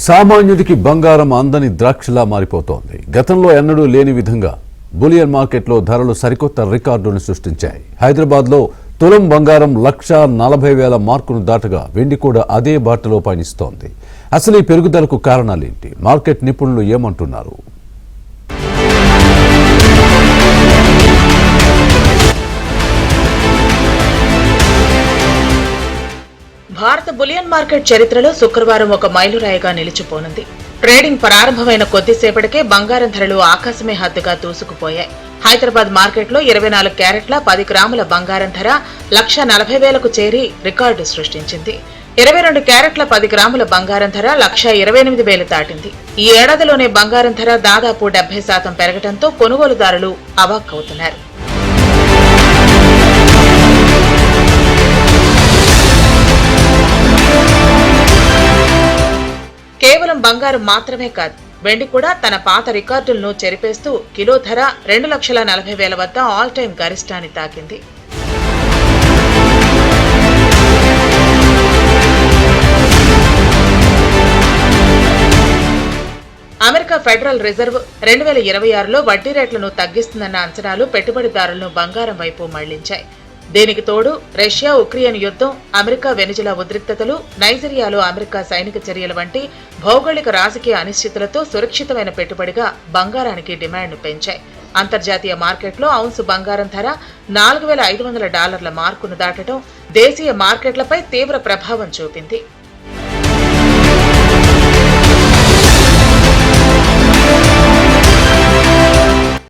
సామాన్యుడికి బంగారం అందని ద్రాక్షలా మారిపోతోంది. గతంలో ఎన్నడూ లేని విధంగా బులియన్ మార్కెట్లో ధరలు సరికొత్త రికార్డును సృష్టించాయి. హైదరాబాద్లో తులం బంగారం 1,40,000 మార్కును దాటగా వెండి కూడా అదే బాటలో పయనిస్తోంది. అసలు ఈ పెరుగుదలకు కారణాలేంటి? మార్కెట్ నిపుణులు ఏమంటున్నారు? భారత బులియన్ మార్కెట్ చరిత్రలో శుక్రవారం ఒక మైలురాయిగా నిలిచిపోనుంది. ట్రేడింగ్ ప్రారంభమైన కొద్దిసేపటికే బంగారం ధరలు ఆకాశమే హద్దుగా దూసుకుపోయాయి. హైదరాబాద్ మార్కెట్లో 24 క్యారెట్ల 10 గ్రాముల బంగారం ధర 1,40,000కు చేరి రికార్డు సృష్టించింది. 22 క్యారెట్ల 10 గ్రాముల బంగారం ధర 1,28,000 దాటింది. ఈ ఏడాదిలోనే బంగారం ధర దాదాపు 70% పెరగడంతో కొనుగోలుదారులు అవాక్కవుతున్నారు. కేవలం బంగారం మాత్రమే కాదు, వెండి కూడా తన పాత రికార్డులను చెరిపేస్తూ కిలో ధర 2,40,000 వద్ద ఆల్ టైమ్ గరిష్టాన్ని తాకింది. అమెరికా ఫెడరల్ రిజర్వ్ 2026లో వడ్డీ రేట్లను తగ్గిస్తుందన్న అంచనాలు పెట్టుబడిదారులను బంగారం వైపు మళ్లించాయి. దీనికి తోడు రష్యా ఉక్రెయిన్ యుద్ధం, అమెరికా వెనిజులా ఉద్రిక్తతలు, నైజీరియాలో అమెరికా సైనిక చర్యల వంటి భౌగోళిక రాజకీయ అనిశ్చితులతో సురక్షితమైన పెట్టుబడిగా బంగారానికి డిమాండ్ను పెంచాయి. అంతర్జాతీయ మార్కెట్లో ఔన్సు బంగారం ధర $4,500 మార్కును దాటడం దేశీయ మార్కెట్లపై తీవ్ర ప్రభావం చూపింది.